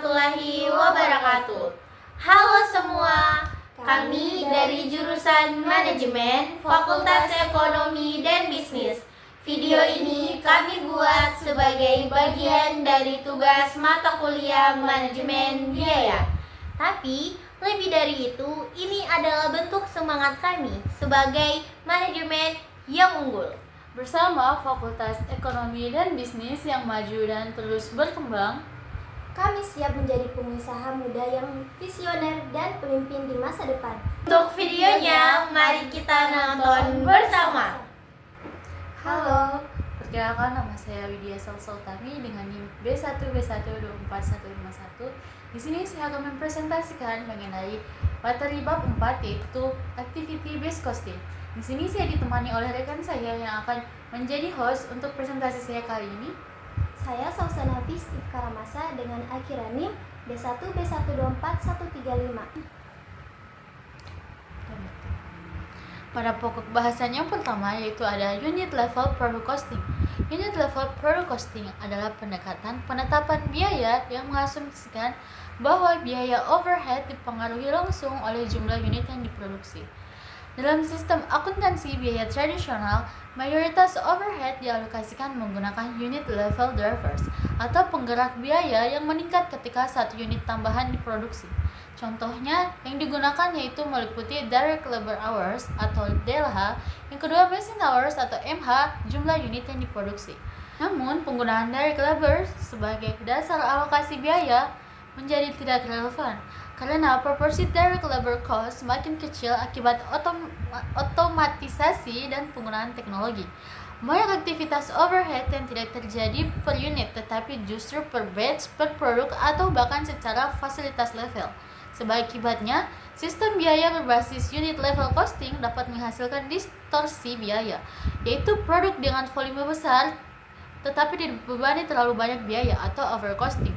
warahmatullahi wabarakatuh. Halo semua, kami dari jurusan Manajemen Fakultas Ekonomi dan Bisnis. Video ini kami buat sebagai bagian dari tugas mata kuliah Manajemen Biaya. Tapi lebih dari itu, ini adalah bentuk semangat kami sebagai manajemen yang unggul. Bersama Fakultas Ekonomi dan Bisnis yang maju dan terus berkembang, kami siap menjadi pengusaha muda yang visioner dan pemimpin di masa depan. Untuk videonya, mari kita nonton bersama. Halo, perkenalkan nama saya Widya Salsultami dengan NIM B1B1241151. Di sini saya akan mempresentasikan mengenai materi bab 4, yaitu Activity Based Costing. Di sini saya ditemani oleh rekan saya yang akan menjadi host untuk presentasi saya kali ini. Saya Sausana Steve Karamasa dengan akhiran NIM B1B124135. Pada pokok bahasan yang pertama yaitu ada Unit Level Product Costing. Unit Level Product Costing adalah pendekatan penetapan biaya yang mengasumsikan bahwa biaya overhead dipengaruhi langsung oleh jumlah unit yang diproduksi. Dalam sistem akuntansi biaya tradisional, mayoritas overhead dialokasikan menggunakan unit level drivers atau penggerak biaya yang meningkat ketika satu unit tambahan diproduksi. Contohnya yang digunakan yaitu meliputi direct labor hours atau DLH, yang kedua machine hours atau MH, jumlah unit yang diproduksi. Namun, penggunaan direct labor sebagai dasar alokasi biaya menjadi tidak relevan karena proporsi direct labor cost semakin kecil akibat otomatisasi dan penggunaan teknologi. Banyak aktivitas overhead yang tidak terjadi per unit tetapi justru per batch, per produk, atau bahkan secara fasilitas level. Sebagai akibatnya, sistem biaya berbasis unit level costing dapat menghasilkan distorsi biaya, yaitu produk dengan volume besar tetapi dibebani terlalu banyak biaya atau overcosting.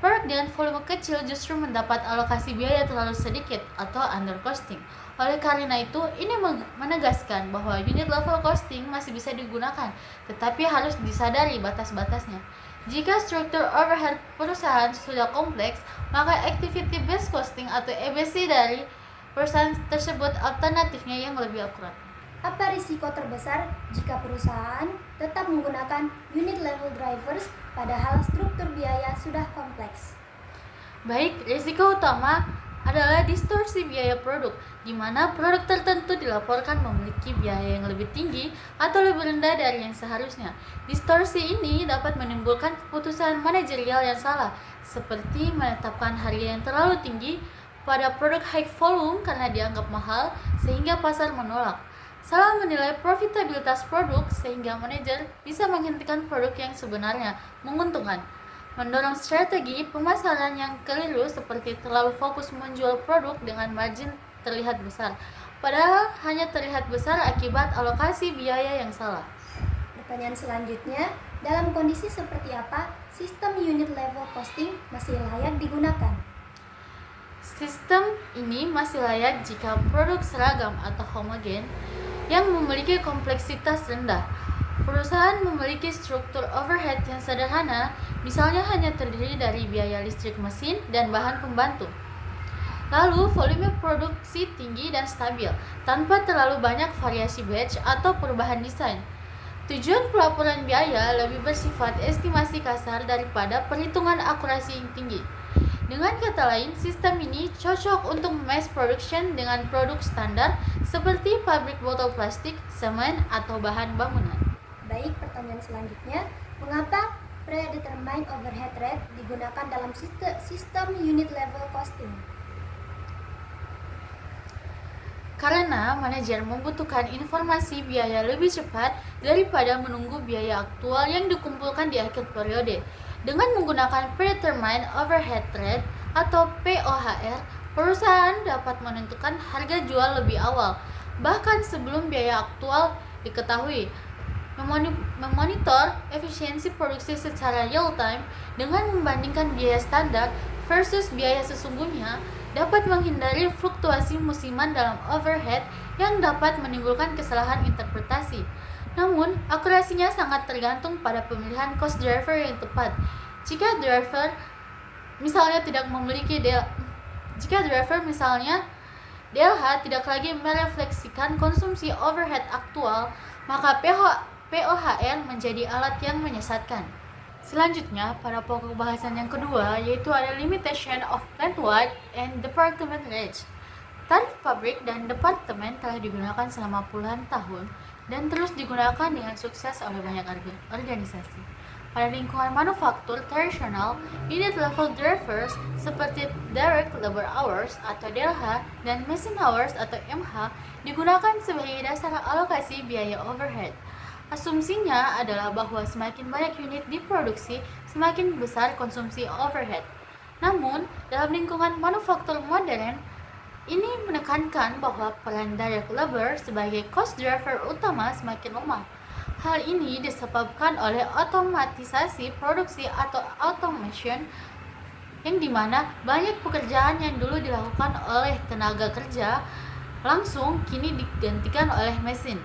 Produk dengan volume kecil justru mendapat alokasi biaya terlalu sedikit atau undercosting. Oleh karena itu, ini menegaskan bahwa unit level costing masih bisa digunakan, tetapi harus disadari batas-batasnya. Jika struktur overhead perusahaan sudah kompleks, maka activity based costing atau ABC dari perusahaan tersebut alternatifnya yang lebih akurat. Apa risiko terbesar jika perusahaan tetap menggunakan unit level drivers padahal struktur biaya sudah kompleks? Baik, risiko utama adalah distorsi biaya produk, di mana produk tertentu dilaporkan memiliki biaya yang lebih tinggi atau lebih rendah dari yang seharusnya. Distorsi ini dapat menimbulkan keputusan manajerial yang salah, seperti menetapkan harga yang terlalu tinggi pada produk high volume karena dianggap mahal, sehingga pasar menolak. Salah menilai profitabilitas produk sehingga manajer bisa menghentikan produk yang sebenarnya menguntungkan. Mendorong strategi pemasaran yang keliru seperti terlalu fokus menjual produk dengan margin terlihat besar, padahal hanya terlihat besar akibat alokasi biaya yang salah. Pertanyaan selanjutnya, dalam kondisi seperti apa sistem unit level costing masih layak digunakan? Sistem ini masih layak jika produk seragam atau homogen yang memiliki kompleksitas rendah. Perusahaan memiliki struktur overhead yang sederhana, misalnya hanya terdiri dari biaya listrik mesin dan bahan pembantu. Lalu, volume produksi tinggi dan stabil, tanpa terlalu banyak variasi batch atau perubahan desain. Tujuan pelaporan biaya lebih bersifat estimasi kasar daripada perhitungan akurasi yang tinggi. Dengan kata lain, sistem ini cocok untuk mass production dengan produk standar seperti pabrik botol plastik, semen, atau bahan bangunan. Baik, pertanyaan selanjutnya, mengapa predetermined overhead rate digunakan dalam sistem unit level costing? Karena manajer membutuhkan informasi biaya lebih cepat daripada menunggu biaya aktual yang dikumpulkan di akhir periode. Dengan menggunakan Predetermined Overhead Rate atau POHR, perusahaan dapat menentukan harga jual lebih awal, bahkan sebelum biaya aktual diketahui. Memonitor efisiensi produksi secara real time dengan membandingkan biaya standar versus biaya sesungguhnya dapat menghindari fluktuasi musiman dalam overhead yang dapat menimbulkan kesalahan interpretasi. Namun, akurasinya sangat tergantung pada pemilihan cost driver yang tepat. Jika driver misalnya tidak memiliki jika driver misalnya DLH tidak lagi merefleksikan konsumsi overhead aktual, maka POHR menjadi alat yang menyesatkan. Selanjutnya, pada pokok bahasan yang kedua, yaitu ada limitation of plant-wide and department rates. Tarif pabrik dan departemen telah digunakan selama puluhan tahun dan terus digunakan dengan sukses oleh banyak organisasi. Pada lingkungan manufaktur tradisional, unit level drivers seperti direct labor hours atau DLH dan machine hours atau MH digunakan sebagai dasar alokasi biaya overhead. Asumsinya adalah bahwa semakin banyak unit diproduksi, semakin besar konsumsi overhead. Namun, dalam lingkungan manufaktur modern, ini menekankan bahwa peran direct labor sebagai cost driver utama semakin lemah. Hal ini disebabkan oleh otomatisasi produksi atau automation yang dimana banyak pekerjaan yang dulu dilakukan oleh tenaga kerja langsung kini digantikan oleh mesin.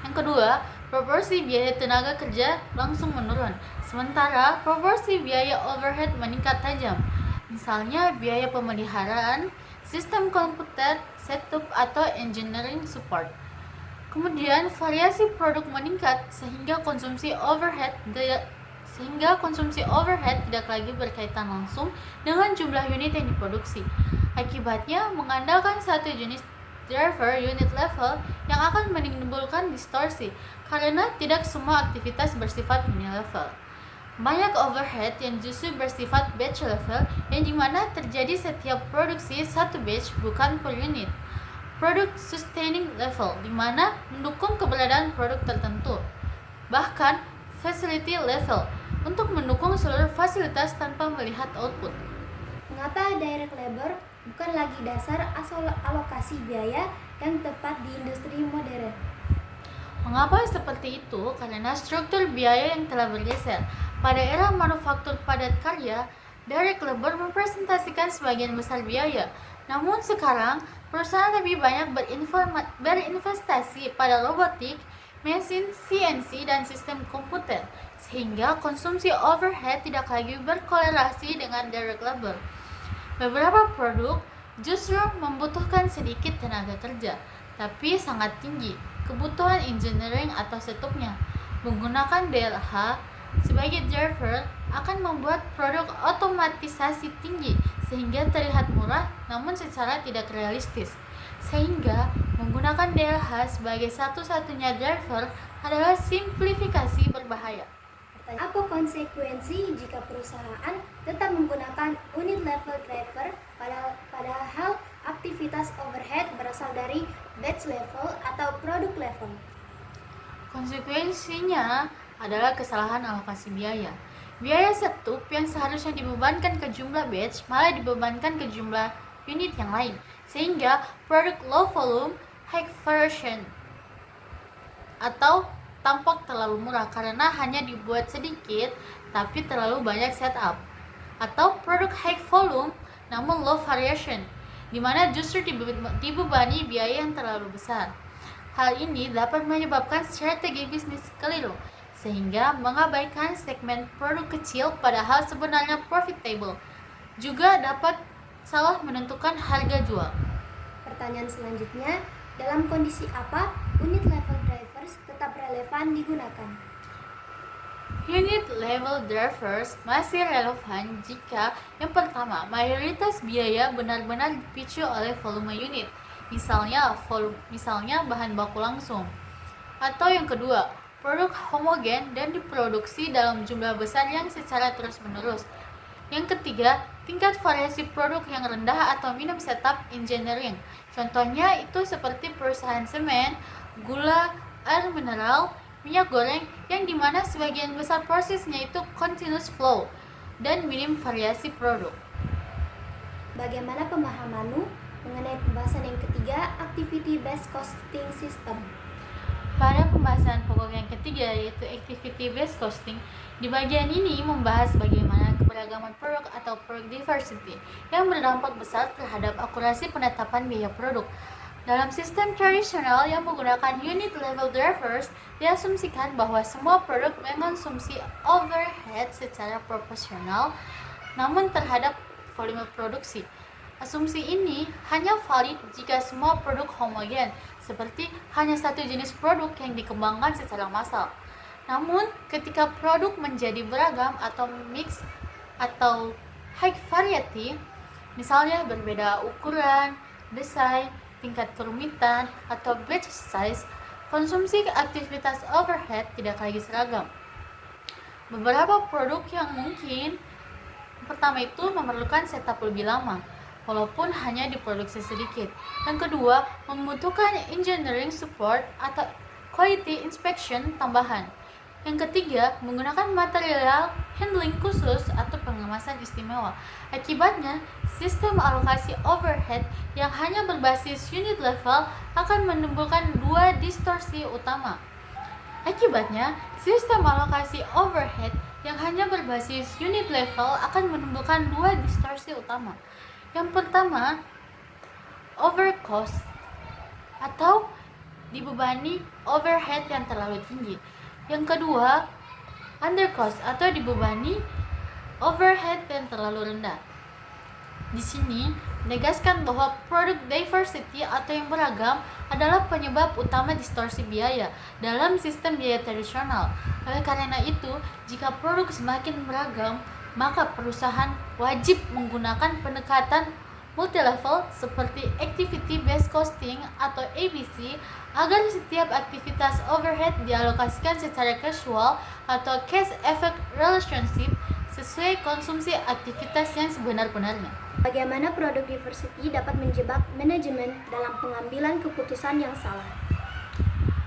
Yang kedua, proporsi biaya tenaga kerja langsung menurun, sementara proporsi biaya overhead meningkat tajam. Misalnya biaya pemeliharaan, sistem komputer, setup atau engineering support. Kemudian variasi produk meningkat sehingga konsumsi overhead tidak lagi berkaitan langsung dengan jumlah unit yang diproduksi. Akibatnya mengandalkan satu jenis driver unit level yang akan menimbulkan distorsi karena tidak semua aktivitas bersifat unilevel. Banyak overhead yang justru bersifat batch level yang dimana terjadi setiap produksi satu batch bukan per unit. Product sustaining level dimana mendukung keberadaan produk tertentu. Bahkan facility level untuk mendukung seluruh fasilitas tanpa melihat output. Mengapa direct labor bukan lagi dasar alokasi biaya yang tepat di industri modern? Mengapa seperti itu? Karena struktur biaya yang telah bergeser. Pada era manufaktur padat karya, direct labor merepresentasikan sebagian besar biaya. Namun sekarang, perusahaan lebih banyak berinvestasi pada robotik, mesin CNC, dan sistem komputer, sehingga konsumsi overhead tidak lagi berkorelasi dengan direct labor. Beberapa produk justru membutuhkan sedikit tenaga kerja, tapi sangat tinggi kebutuhan engineering atau setupnya. Menggunakan DLH sebagai driver akan membuat produk otomatisasi tinggi sehingga terlihat murah namun secara tidak realistis. Sehingga menggunakan DLH sebagai satu-satunya driver adalah simplifikasi berbahaya. Apa konsekuensi jika perusahaan tetap menggunakan unit level driver padahal aktivitas overhead berasal dari batch level atau produk level? Konsekuensinya adalah kesalahan alokasi biaya. Biaya setup yang seharusnya dibebankan ke jumlah batch malah dibebankan ke jumlah unit yang lain, sehingga produk low volume, high version atau tampak terlalu murah karena hanya dibuat sedikit tapi terlalu banyak setup, atau produk high volume namun low variation, di mana justru dibebani biaya yang terlalu besar. Hal ini dapat menyebabkan strategi bisnis keliru, sehingga mengabaikan segmen produk kecil padahal sebenarnya profitable. Juga dapat salah menentukan harga jual. Pertanyaan selanjutnya, dalam kondisi apa unit level drivers tetap relevan digunakan? Unit level drivers masih relevan jika yang pertama, mayoritas biaya benar-benar dipicu oleh volume unit, misalnya bahan baku langsung. Atau yang kedua, produk homogen dan diproduksi dalam jumlah besar yang secara terus-menerus. Yang ketiga, tingkat variasi produk yang rendah atau minim setup engineering. Contohnya itu seperti perusahaan semen, gula, air mineral, minyak goreng, yang dimana sebagian besar prosesnya itu continuous flow dan minim variasi produk. Bagaimana pemahamanmu mengenai pembahasan yang ketiga, activity based costing system? Pada pembahasan pokok yang ketiga yaitu activity based costing, di bagian ini membahas bagaimana keberagaman produk atau product diversity yang berdampak besar terhadap akurasi penetapan biaya produk. Dalam sistem tradisional yang menggunakan unit level drivers, diasumsikan bahwa semua produk mengonsumsi overhead secara proporsional namun terhadap volume produksi. Asumsi ini hanya valid jika semua produk homogen, seperti hanya satu jenis produk yang dikembangkan secara massal. Namun, ketika produk menjadi beragam atau mix atau high variety, misalnya berbeda ukuran, desain, tingkat kerumitan, atau batch size, konsumsi aktivitas overhead tidak lagi seragam. Beberapa produk yang mungkin pertama itu memerlukan setup lebih lama, walaupun hanya diproduksi sedikit. Yang kedua, membutuhkan engineering support atau quality inspection tambahan. Yang ketiga, menggunakan material handling khusus atau pengemasan istimewa. Akibatnya, sistem alokasi overhead yang hanya berbasis unit level akan menimbulkan dua distorsi utama. Akibatnya, sistem alokasi overhead yang hanya berbasis unit level akan menimbulkan dua distorsi utama. Yang pertama, overcost atau dibebani overhead yang terlalu tinggi. Yang kedua, undercost atau dibebani overhead yang terlalu rendah. Di sini, menegaskan bahwa produk diversity atau yang beragam adalah penyebab utama distorsi biaya dalam sistem biaya tradisional. Oleh karena itu, jika produk semakin beragam, maka perusahaan wajib menggunakan pendekatan multi-level seperti Activity Based Costing atau ABC agar setiap aktivitas overhead dialokasikan secara casual atau case effect relationship sesuai konsumsi aktivitas yang sebenar-benarnya. Bagaimana produk diversity dapat menjebak manajemen dalam pengambilan keputusan yang salah?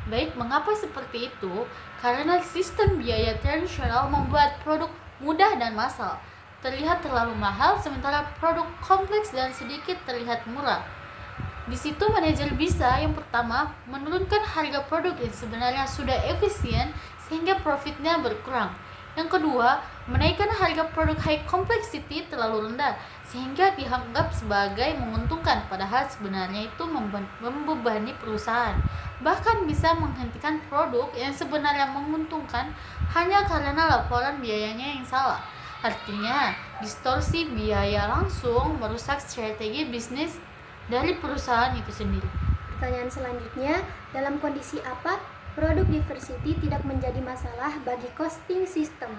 Baik, mengapa seperti itu? Karena sistem biaya tradisional membuat produk mudah dan massal terlihat terlalu mahal, sementara produk kompleks dan sedikit terlihat murah. Di situ manajer bisa yang pertama menurunkan harga produk yang sebenarnya sudah efisien sehingga profitnya berkurang. Yang kedua, menaikkan harga produk high complexity terlalu rendah sehingga dianggap sebagai menguntungkan, padahal sebenarnya itu membebani perusahaan. Bahkan bisa menghentikan produk yang sebenarnya menguntungkan hanya karena laporan biayanya yang salah. Artinya, distorsi biaya langsung merusak strategi bisnis dari perusahaan itu sendiri. Pertanyaan selanjutnya, dalam kondisi apa produk diversity tidak menjadi masalah bagi costing system?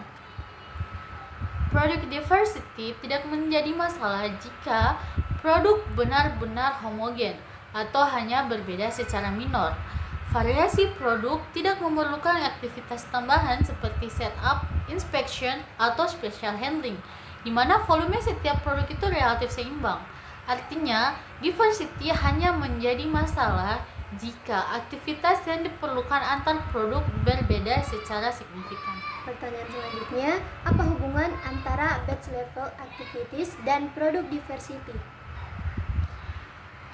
Produk diversity tidak menjadi masalah jika produk benar-benar homogen atau hanya berbeda secara minor. Variasi produk tidak memerlukan aktivitas tambahan seperti setup, inspection, atau special handling, di mana volume setiap produk itu relatif seimbang. Artinya, diversity hanya menjadi masalah jika aktivitas yang diperlukan antar produk berbeda secara signifikan. Pertanyaan selanjutnya, apa hubungan antara batch level activities dan produk diversity?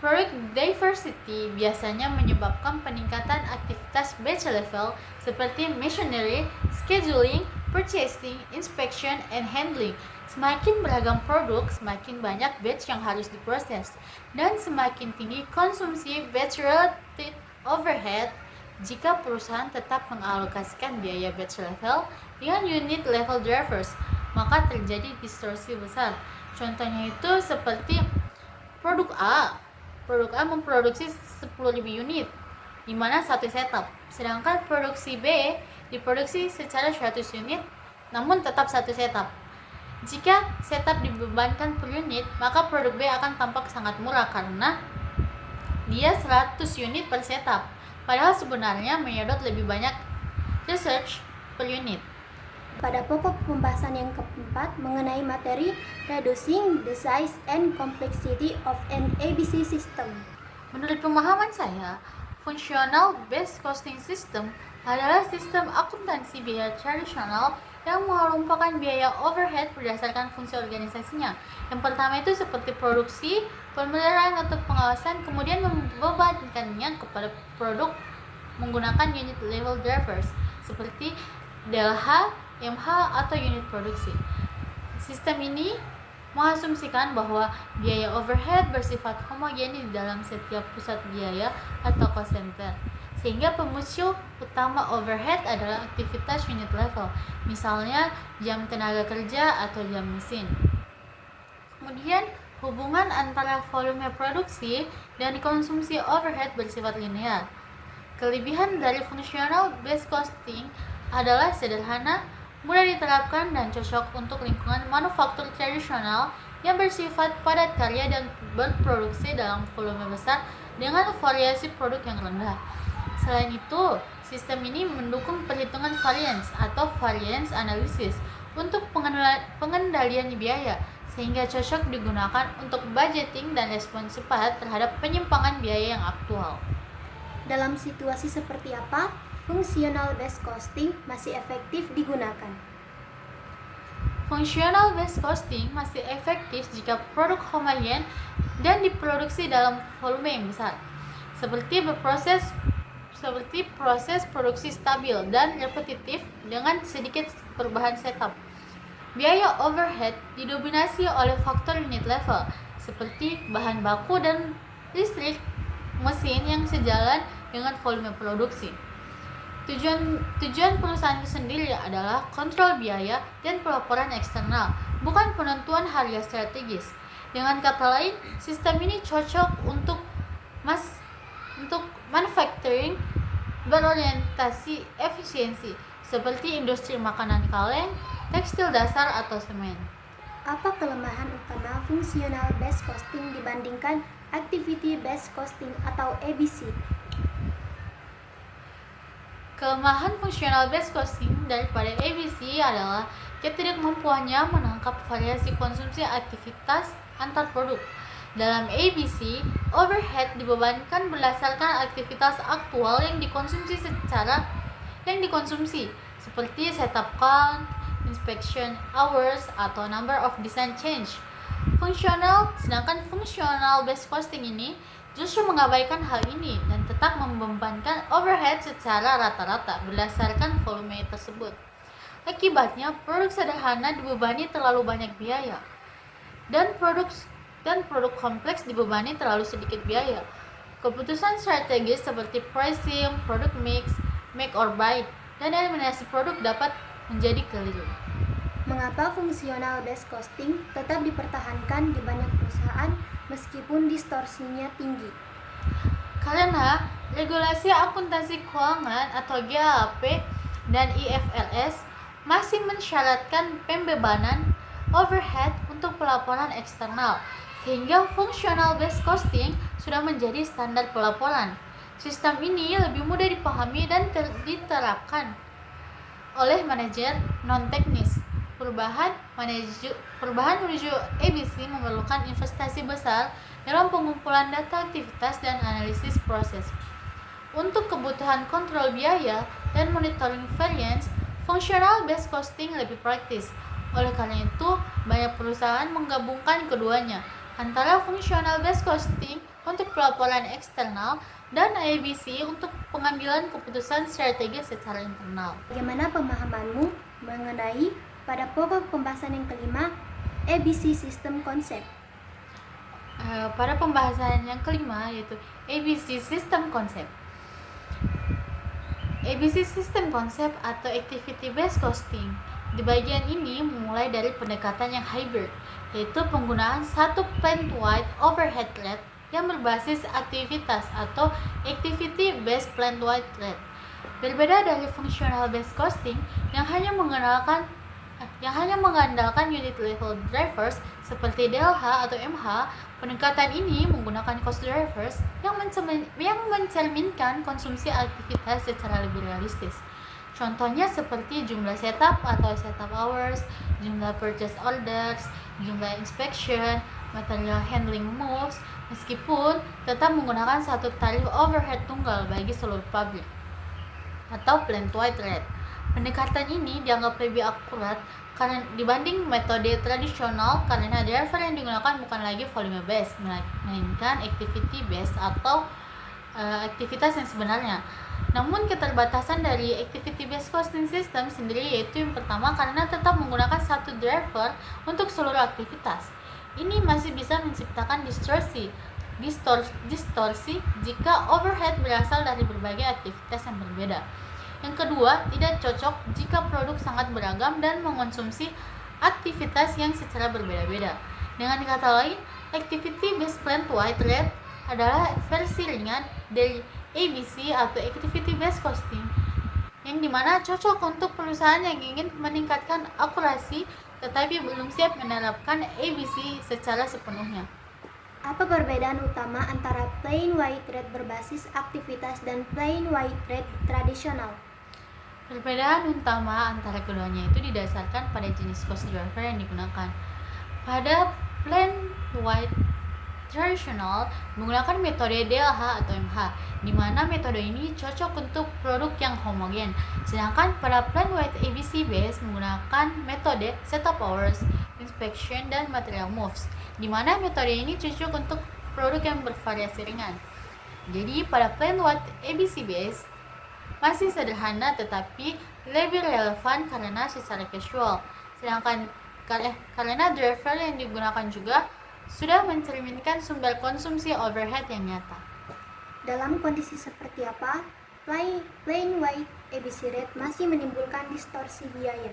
Product diversity biasanya menyebabkan peningkatan aktivitas batch level seperti machinery, scheduling, purchasing, inspection, and handling. Semakin beragam produk, semakin banyak batch yang harus diproses, dan semakin tinggi konsumsi batch-related overhead jika perusahaan tetap mengalokasikan biaya batch level dengan unit level drivers, maka terjadi distorsi besar. Contohnya itu seperti produk A memproduksi 10.000 unit, di mana satu setup, sedangkan produksi B diproduksi secara 100 unit, namun tetap satu setup. Jika setup dibebankan per unit, maka produk B akan tampak sangat murah karena dia 100 unit per setup, padahal sebenarnya menyedot lebih banyak research per unit. Pada pokok pembahasan yang keempat mengenai materi reducing the size and complexity of an ABC system. Menurut pemahaman saya, functional based costing system adalah sistem akuntansi biaya tradisional yang mengelompokkan biaya overhead berdasarkan fungsi organisasinya. Yang pertama itu seperti produksi, pemeliharaan atau pengawasan, kemudian membebankannya kepada produk menggunakan unit level drivers seperti DLH, MH, atau unit produksi. Sistem ini mengasumsikan bahwa biaya overhead bersifat homogen di dalam setiap pusat biaya atau cost center, sehingga pemusuh utama overhead adalah aktivitas unit level, misalnya jam tenaga kerja atau jam mesin. Kemudian, hubungan antara volume produksi dan konsumsi overhead bersifat linear. Kelebihan dari functional based costing adalah sederhana, mudah diterapkan, dan cocok untuk lingkungan manufaktur tradisional yang bersifat padat karya dan berproduksi dalam volume besar dengan variasi produk yang rendah. Selain itu, sistem ini mendukung perhitungan variance atau variance analysis untuk pengendalian biaya, sehingga cocok digunakan untuk budgeting dan respon cepat terhadap penyimpangan biaya yang aktual. Dalam situasi seperti apa, functional based costing masih efektif digunakan? Functional based costing masih efektif jika produk homogen dan diproduksi dalam volume yang besar, seperti proses produksi stabil dan repetitif dengan sedikit perubahan setup. Biaya overhead didominasi oleh faktor unit level, seperti bahan baku dan listrik mesin yang sejalan dengan volume produksi. Tujuan perusahaan itu sendiri adalah kontrol biaya dan pelaporan eksternal, bukan penentuan harga strategis. Dengan kata lain, sistem ini cocok untuk manufacturing berorientasi efisiensi, seperti industri makanan kaleng, tekstil dasar, atau semen. Apa kelemahan utama functional based costing dibandingkan activity based costing atau ABC? Kelemahan functional based costing daripada ABC adalah ketidakmampuannya menangkap variasi konsumsi aktivitas antar produk. Dalam ABC, overhead dibebankan berdasarkan aktivitas aktual yang dikonsumsi, seperti setup count, inspection hours, atau number of design change. Sedangkan functional based costing ini justru mengabaikan hal ini dan tetap membebankan overhead secara rata-rata berdasarkan volume tersebut. Akibatnya, produk sederhana dibebani terlalu banyak biaya, dan produk kompleks dibebani terlalu sedikit biaya. Keputusan strategis seperti pricing, product mix, make or buy, dan eliminasi produk dapat menjadi keliru. Mengapa functional based costing tetap dipertahankan di banyak perusahaan meskipun distorsinya tinggi? Karena regulasi akuntansi keuangan atau GAAP dan IFRS masih mensyaratkan pembebanan overhead untuk pelaporan eksternal, sehingga functional based costing sudah menjadi standar pelaporan. Sistem ini lebih mudah dipahami dan diterapkan oleh manajer non-teknis. Perubahan menuju ABC memerlukan investasi besar dalam pengumpulan data aktivitas dan analisis proses. Untuk kebutuhan kontrol biaya dan monitoring variance, functional based costing lebih praktis. Oleh karena itu, banyak perusahaan menggabungkan keduanya, antara functional based costing untuk pelaporan eksternal dan ABC untuk pengambilan keputusan strategis secara internal. Bagaimana pemahamanmu mengenai pada pokok pembahasan yang kelima, ABC System Concept? Pada pembahasan yang kelima, yaitu ABC System Concept. ABC System Concept atau Activity Based Costing. Di bagian ini mulai dari pendekatan yang hybrid, yaitu penggunaan satu plant-wide overhead rate yang berbasis aktivitas atau Activity Based Plant-wide Rate. Berbeda dari Functional Based Costing yang hanya mengandalkan unit level drivers seperti DLH atau MH. Pendekatan ini menggunakan cost drivers yang mencerminkan konsumsi aktivitas secara lebih realistis. Contohnya seperti jumlah setup atau setup hours, jumlah purchase orders, jumlah inspection, material handling moves, meskipun tetap menggunakan satu tarif overhead tunggal bagi seluruh pabrik atau plant-wide rate. Pendekatan ini dianggap lebih akurat karena dibanding metode tradisional, karena driver yang digunakan bukan lagi volume based, melainkan activity based atau aktivitas yang sebenarnya. Namun keterbatasan dari activity based costing system sendiri yaitu yang pertama, karena tetap menggunakan satu driver untuk seluruh aktivitas. Ini masih bisa menciptakan distorsi jika overhead berasal dari berbagai aktivitas yang berbeda. Yang kedua, tidak cocok jika produk sangat beragam dan mengonsumsi aktivitas yang secara berbeda-beda. Dengan kata lain, Activity Based Plan White Rate adalah versi ringan dari ABC atau Activity Based Costing, yang dimana cocok untuk perusahaan yang ingin meningkatkan akurasi tetapi belum siap menerapkan ABC secara sepenuhnya. Apa perbedaan utama antara plain white rate berbasis aktivitas dan plain white rate tradisional? Perbedaan utama antara keduanya itu didasarkan pada jenis cost driver yang digunakan. Pada plain white tradisional menggunakan metode DLH atau MH, di mana metode ini cocok untuk produk yang homogen. Sedangkan pada plain white ABC base menggunakan metode setup hours, inspection, dan material moves, di mana metode ini cocok untuk produk yang bervariasi ringan. Jadi pada plain white ABC base masih sederhana tetapi lebih relevan karena secara casual. Sedangkan karena driver yang digunakan juga sudah mencerminkan sumber konsumsi overhead yang nyata. Dalam kondisi seperti apa, plain white ABC rate masih menimbulkan distorsi biaya?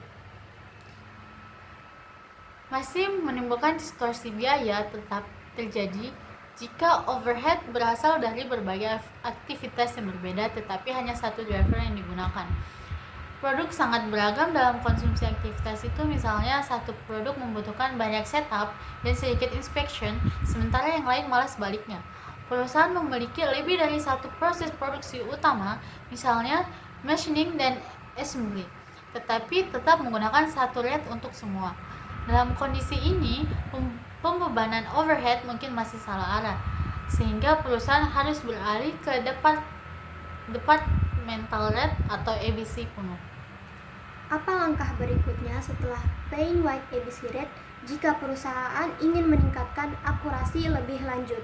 Masih menimbulkan distorsi biaya tetap terjadi jika overhead berasal dari berbagai aktivitas yang berbeda tetapi hanya satu driver yang digunakan. Produk sangat beragam dalam konsumsi aktivitas itu, misalnya satu produk membutuhkan banyak setup dan sedikit inspection, sementara yang lain malah sebaliknya. Perusahaan memiliki lebih dari satu proses produksi utama, misalnya machining dan assembly, tetapi tetap menggunakan satu rate untuk semua. Dalam kondisi ini, pembebanan overhead mungkin masih salah arah, sehingga perusahaan harus beralih ke departmental rate atau ABC penuh. Apa langkah berikutnya setelah plain white ABC rate jika perusahaan ingin meningkatkan akurasi lebih lanjut?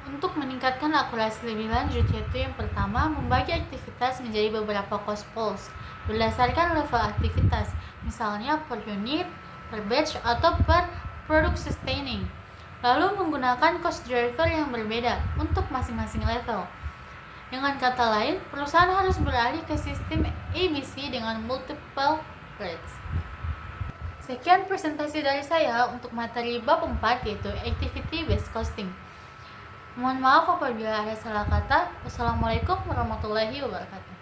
Untuk meningkatkan akurasi lebih lanjut, yaitu yang pertama, membagi aktivitas menjadi beberapa cost pools berdasarkan level aktivitas, misalnya per unit, per batch, atau per product sustaining. Lalu menggunakan cost driver yang berbeda untuk masing-masing level. Dengan kata lain, perusahaan harus beralih ke sistem ABC dengan multiple rates. Sekian presentasi dari saya untuk materi bab 4, yaitu Activity Based Costing. Mohon maaf apabila ada salah kata. Wassalamualaikum warahmatullahi wabarakatuh.